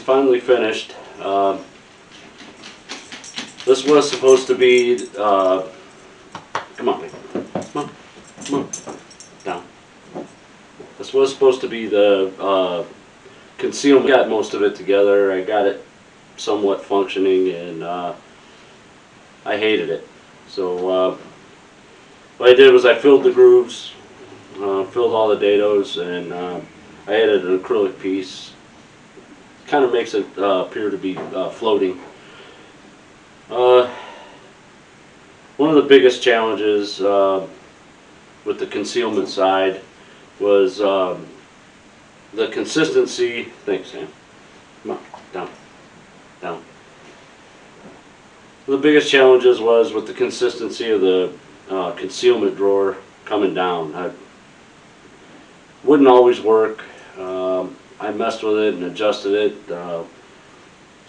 he's finally finished. This was supposed to be, come on, man. Come on, down. This was supposed to be the concealment. Got most of it together. I got it somewhat functioning, and I hated it. So what I did was I filled the grooves, filled all the dados, and I added an acrylic piece. Kind of makes it appear to be floating. One of the biggest challenges with the concealment side was the consistency. Thanks, Sam. Come on, down, down. The biggest challenges was with the consistency of the concealment drawer coming down. I wouldn't always work. I messed with it and adjusted it.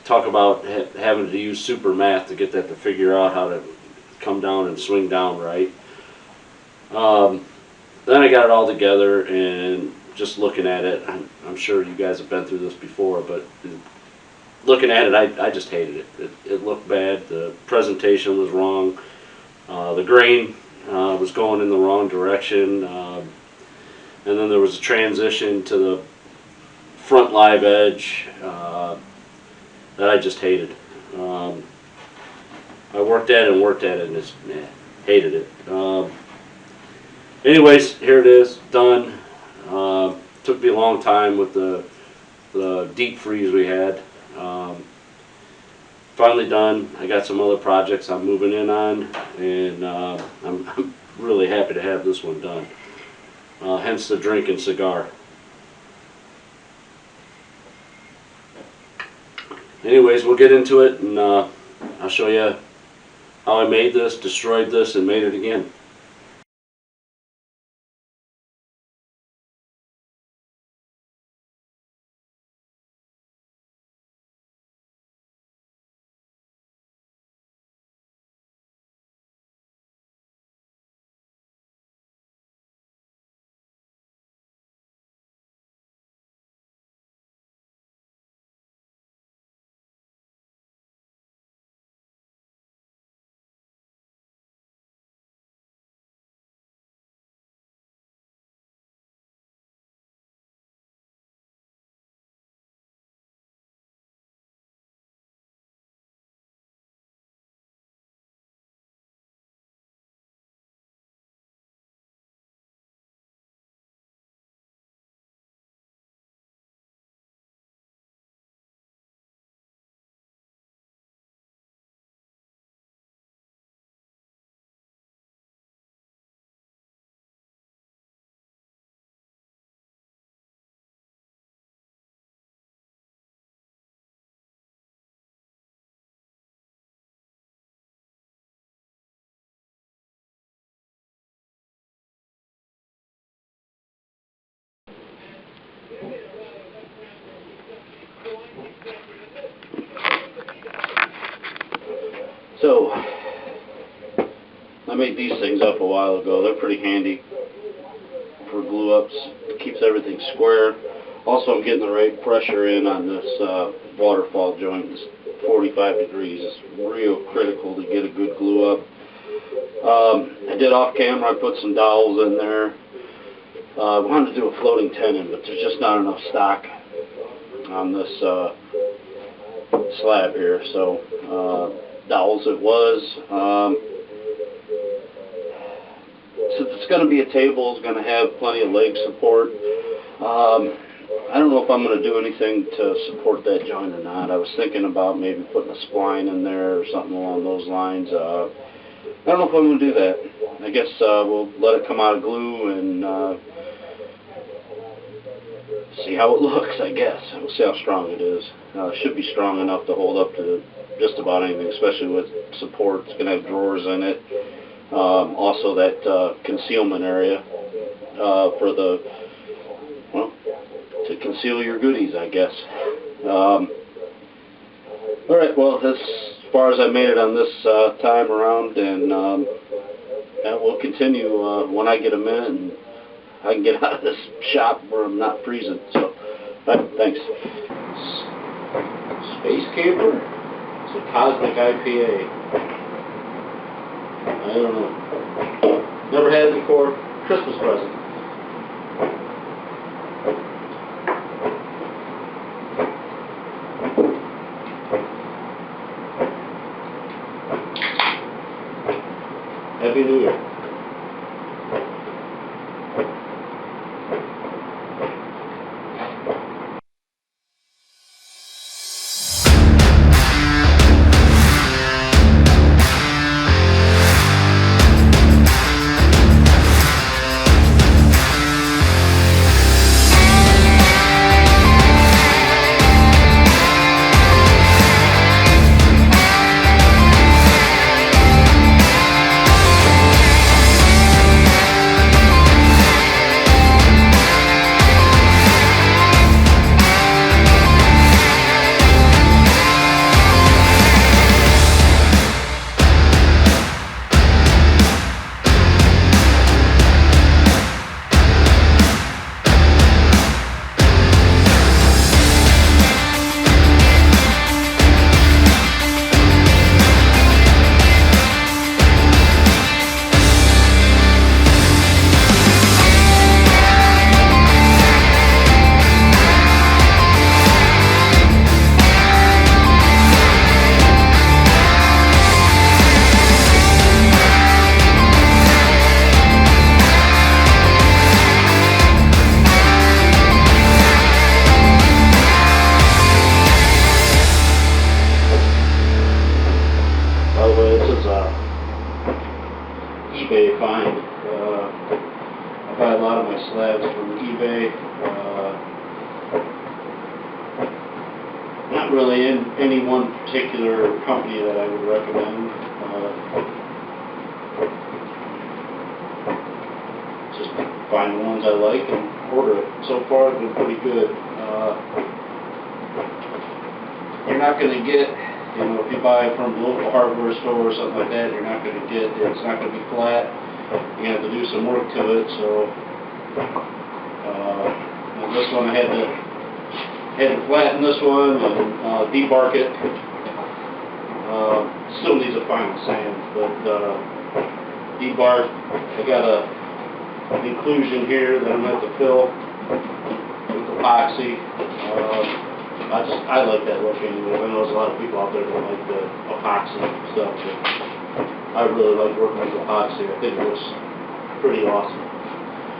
Talk about having to use super math to get that to figure out how to come down and swing down right. Then I got it all together, and just looking at it, I'm sure you guys have been through this before, but looking at it, I just hated it. It looked bad. The presentation was wrong. The grain was going in the wrong direction. And then there was a transition to the front live edge that I just hated. I worked at it and just hated it. Anyways, here it is, done. Took me a long time with the deep freeze we had. Finally done. I got some other projects I'm moving in on, and I'm really happy to have this one done. Hence the drink and cigar. Anyways, we'll get into it, and I'll show you how I made this, destroyed this, and made it again. So, I made these things up a while ago. They're pretty handy for glue ups. It keeps everything square. Also, I'm getting the right pressure in on this waterfall joint. It's 45 degrees. It's real critical to get a good glue up. I did off camera. I put some dowels in there. I wanted to do a floating tenon, but there's just not enough stock on this slab here. So, dowels it was. Since it's going to be a table, it's going to have plenty of leg support. I don't know if I'm going to do anything to support that joint or not. I was thinking about maybe putting a spline in there or something along those lines. I don't know if I'm going to do that. I guess we'll let it come out of glue and see how it looks, I guess. We'll see how strong it is. It should be strong enough to hold up to just about anything, especially with support. It's going to have drawers in it. Also that concealment area for the, well, to conceal your goodies, I guess. Alright, well, as far as I made it on this time around, and we'll continue when I get a minute and I can get out of this shop where I'm not freezing. So, thanks. Space Camper? It's a Cosmic IPA. I don't know. Never had it before. Christmas present. Happy New Year. eBay find. I buy a lot of my slabs from eBay. Not really in any one particular company that I would recommend. Just find the ones I like and order it. So far, it's been pretty good. You're not going to get, if you buy from a local hardware store or something like that, you're not going to get, it's not going to be flat. You're going to have to do some work to it. So this one I had to flatten this one and debark it. Still needs a final sand, but debark. I got an inclusion here that I'm going to have to fill with epoxy. I like that look anyway. I know there's a lot of people out there that like the epoxy stuff, but I really like working with epoxy. I think it looks pretty awesome.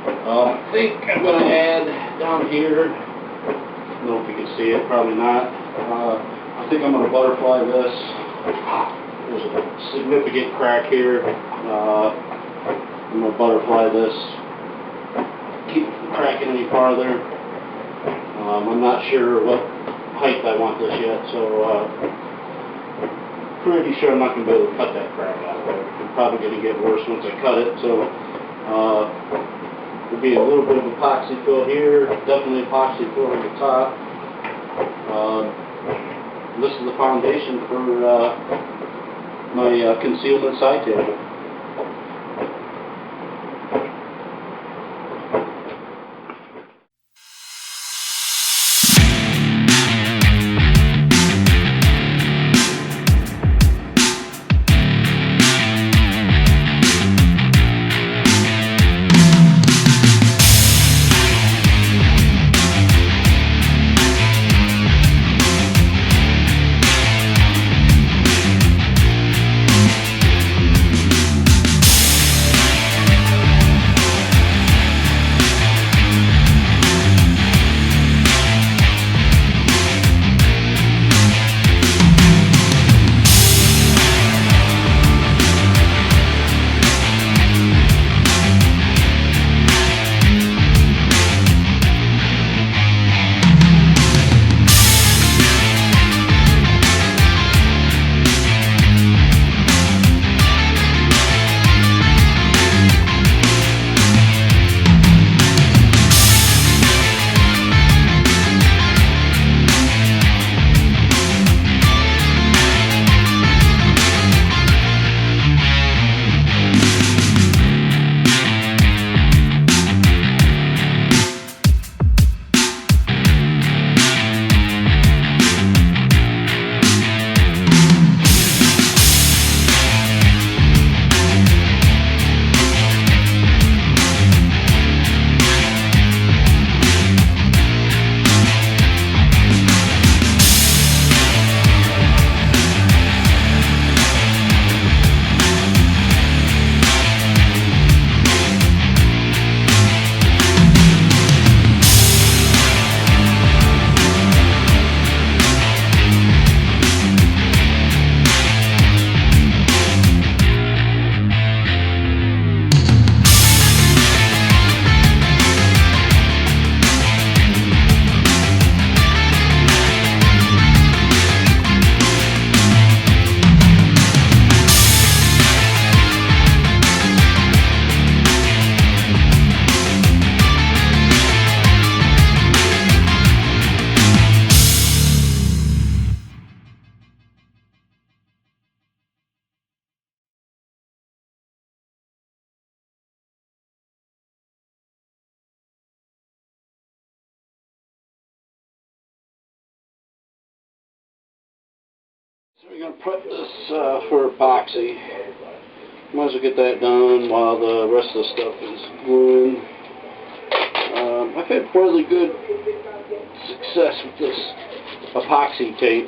I think I'm going to add down here, I don't know if you can see it, probably not. I think I'm going to butterfly this. There's a significant crack here. I'm going to butterfly this. Keep it from cracking any farther. I'm not sure what height I want this yet, so pretty sure I'm not going to be able to cut that crack out of there. I'm probably going to get worse once I cut it, so there'll be a little bit of epoxy fill here, definitely epoxy fill on the top. This is the foundation for my concealment side table. We're going to prep this for epoxy. Might as well get that done while the rest of the stuff is gluing. I've had fairly good success with this epoxy tape.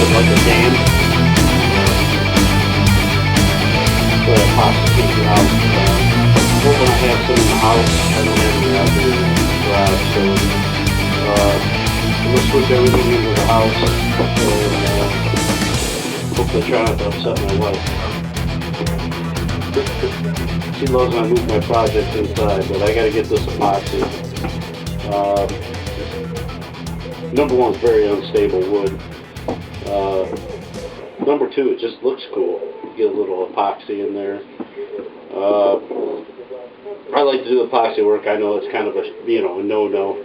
Like a dam for a epoxy in your house. Hoping I have some in the house. I don't have any out there in the garage, so I'm gonna switch everything into the house and hopefully try not to upset my wife. She loves when I move my projects inside, but I gotta get this epoxy. Number one, it's very unstable wood. Number two, it just looks cool. Get a little epoxy in there. I like to do epoxy work. I know it's kind of a a no-no.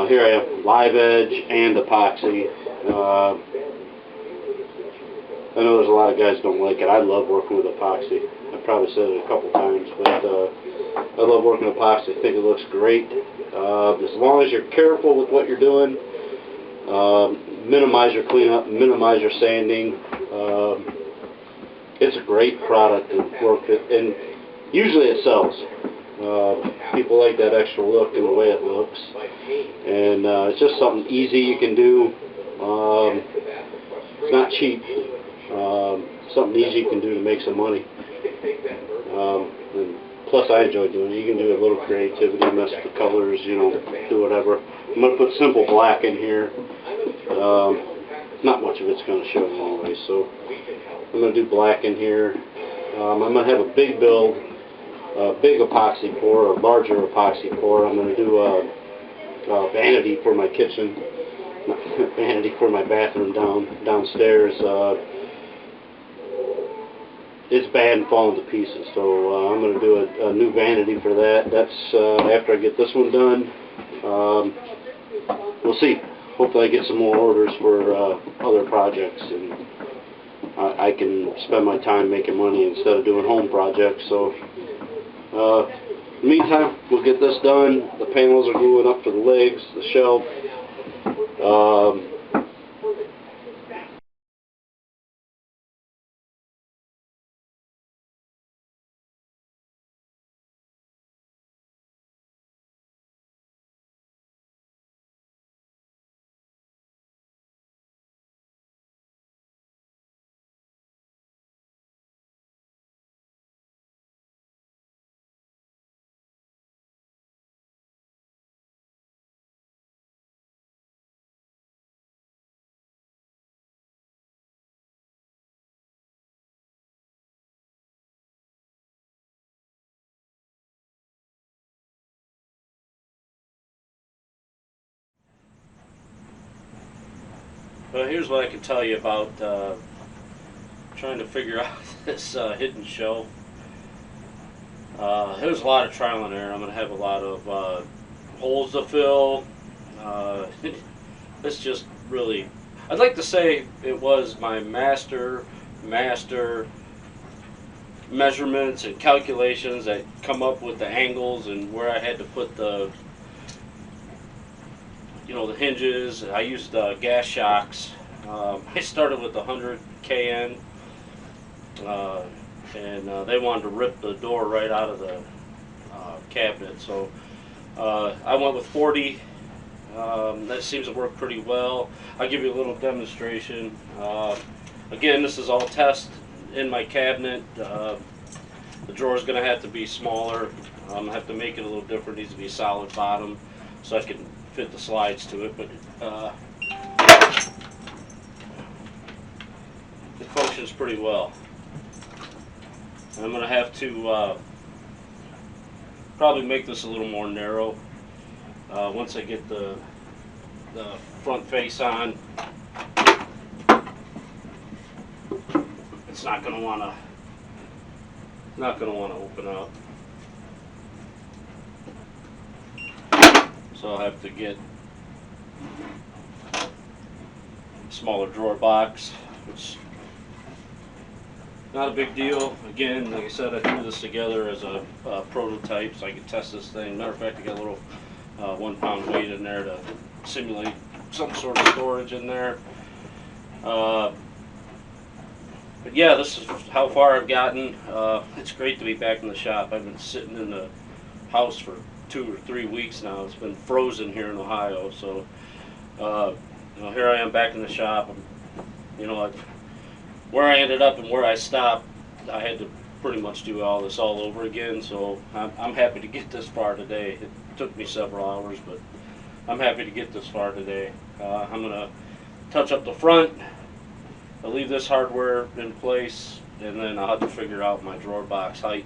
Here I have live edge and epoxy. I know there's a lot of guys don't like it. I love working with epoxy. I've probably said it a couple times, but I love working with epoxy. I think it looks great. As long as you're careful with what you're doing. Minimize your cleanup, minimize your sanding. It's a great product to work with, and usually it sells. People like that extra look and the way it looks, and it's just something easy you can do. It's not cheap. Something easy you can do to make some money. And plus, I enjoy doing it. You can do a little creativity, mess with the colors, do whatever. I'm going to put simple black in here. Not much of it's going to show anyway, so I'm going to do black in here. I'm going to have a big build, a big epoxy pour, a larger epoxy pour. I'm going to do a vanity for my kitchen, vanity for my bathroom downstairs. It's bad and falling to pieces, so I'm going to do a new vanity for that. That's after I get this one done. We'll see. Hopefully I get some more orders for other projects, and I can spend my time making money instead of doing home projects. So Meantime, we'll get this done. The panels are gluing up for the legs, the shelf. Well, here's what I can tell you about trying to figure out this hidden shelf. There's a lot of trial and error. I'm going to have a lot of holes to fill. It's just really, I'd like to say it was my master measurements and calculations that come up with the angles and where I had to put the the hinges. I used gas shocks. I started with 100 KN, and they wanted to rip the door right out of the cabinet. So I went with 40. That seems to work pretty well. I'll give you a little demonstration. Again, this is all test in my cabinet. The drawer is going to have to be smaller. I'm going to have to make it a little different. It needs to be a solid bottom so I can fit the slides to it. But it functions pretty well. I'm going to have to probably make this a little more narrow once I get the front face on. It's not going to want to open up. So I'll have to get a smaller drawer box, which not a big deal. Again, like I said, I threw this together as a prototype so I could test this thing. Matter of fact, I got a little 1 pound weight in there to simulate some sort of storage in there. But yeah, this is how far I've gotten. It's great to be back in the shop. I've been sitting in the house for 2 or 3 weeks now. It's been frozen here in Ohio, so here I am back in the shop. Where I ended up and where I stopped, I had to pretty much do all this all over again. So I'm happy to get this far today. It took me several hours, but I'm happy to get this far today. I'm gonna touch up the front. I'll leave this hardware in place, and then I'll have to figure out my drawer box height.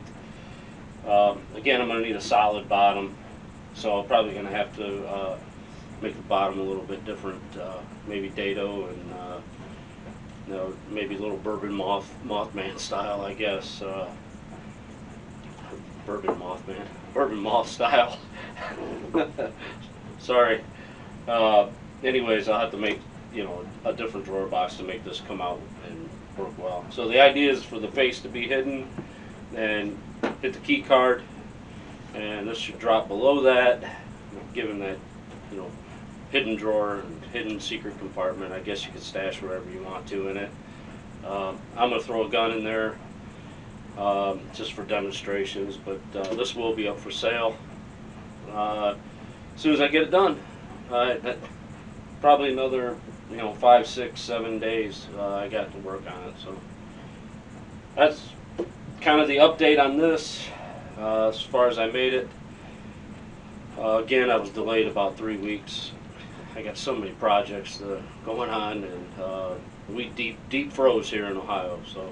Again, I'm going to need a solid bottom, so I'm probably going to have to make the bottom a little bit different, maybe dado and maybe a little bourbon mothman style, I guess. Bourbon moth style. Sorry. Anyways, I'll have to make a different drawer box to make this come out and work well. So the idea is for the face to be hidden and hit the key card, and this should drop below that, given that hidden drawer and hidden secret compartment. I guess you could stash wherever you want to in it. I'm going to throw a gun in there just for demonstrations, but this will be up for sale as soon as I get it done. Probably another 5, 6, 7 days I got to work on it. So that's kind of the update on this as far as I made it. Again, I was delayed about 3 weeks. I got so many projects going on, and we deep froze here in Ohio. So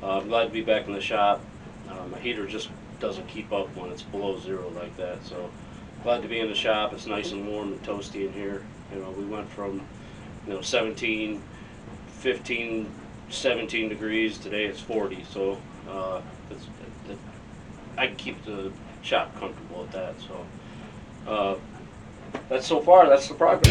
I'm glad to be back in the shop. My heater just doesn't keep up when it's below zero like that. So glad to be in the shop. It's nice and warm and toasty in here. We went from 17, 15, 17 degrees. Today it's 40. So I can keep the shop comfortable at that. So that's so far. That's the progress.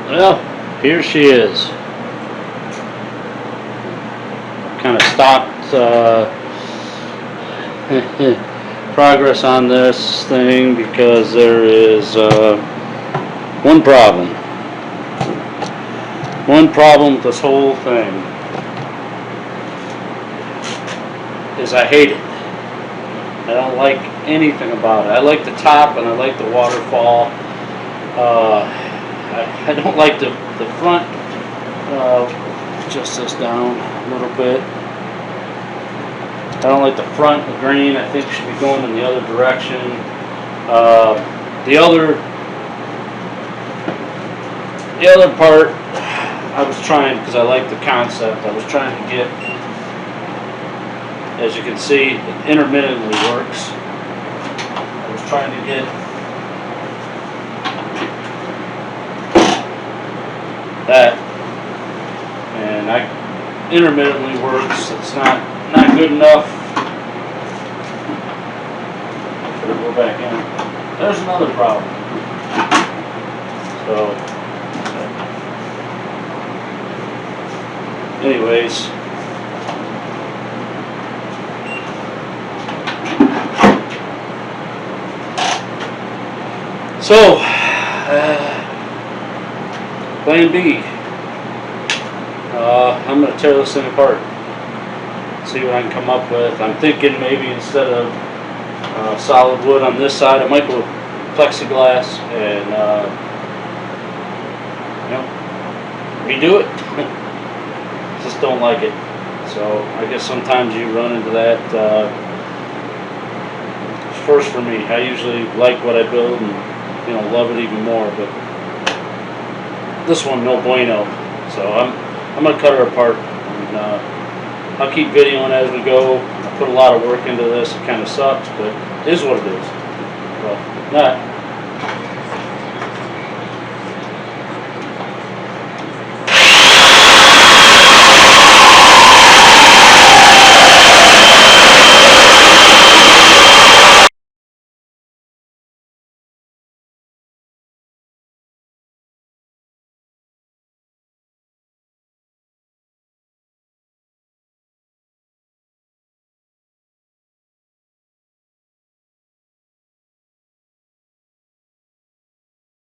Well, here she is. Kind of stopped progress on this thing because there is one problem. One problem with this whole thing is I hate it. I don't like anything about it. I like the top and I like the waterfall. I don't like the front. Adjust this down a little bit. I don't like the front. The green, I think, should be going in the other direction. The other part, I was trying, because I like the concept, I was trying to get, as you can see, it intermittently works. I was trying to get that, and intermittently works. It's not good enough. Better go back in. There's another problem. So, anyways, so plan B. I'm going to tear this thing apart, see what I can come up with. I'm thinking maybe instead of solid wood on this side, I might go with plexiglass and redo it. Just don't like it. So I guess sometimes you run into that. First for me, I usually like what I build and love it even more, but this one no bueno. So I'm gonna cut her apart, and I'll keep videoing as we go. I put a lot of work into this. It kind of sucks, but it is what it is. So that.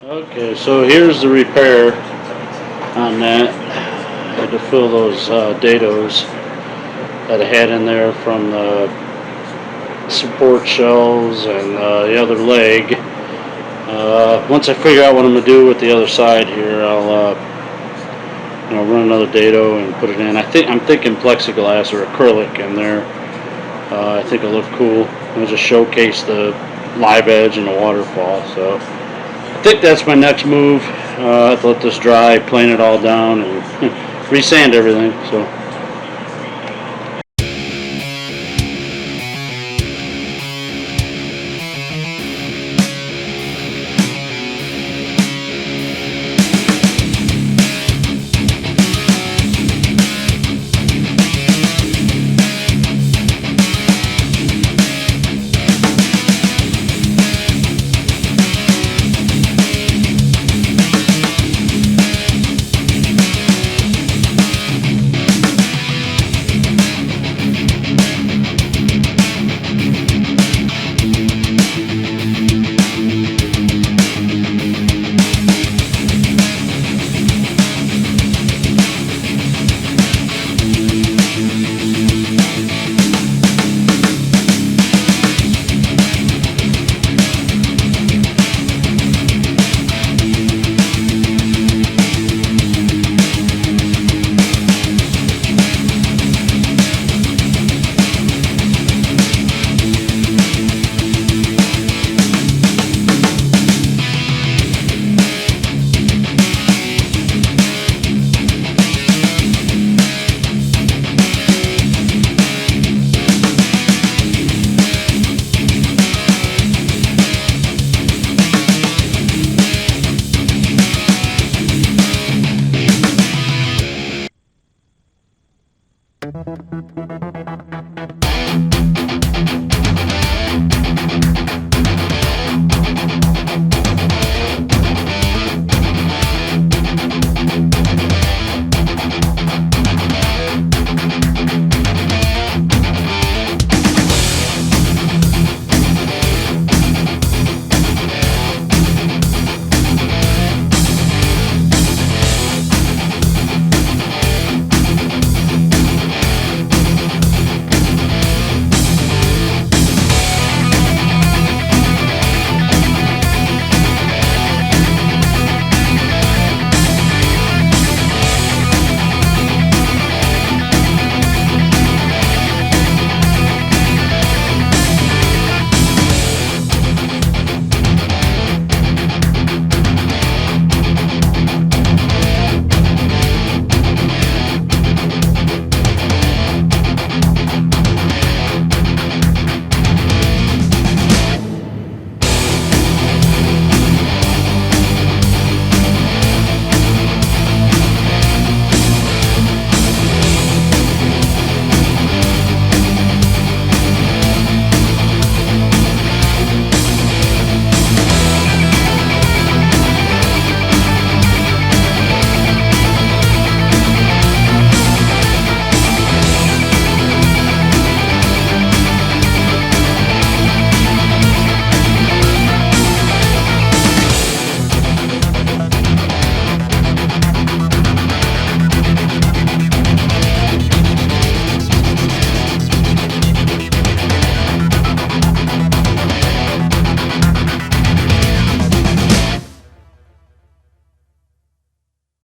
Okay, so here's the repair on that. I had to fill those dados that I had in there from the support shelves and the other leg. Once I figure out what I'm gonna do with the other side here, I'll run another dado and put it in. I'm thinking plexiglass or acrylic in there. I think it'll look cool. It'll just showcase the live edge and the waterfall. So I think that's my next move. I have to let this dry, plane it all down, and re-sand everything. So.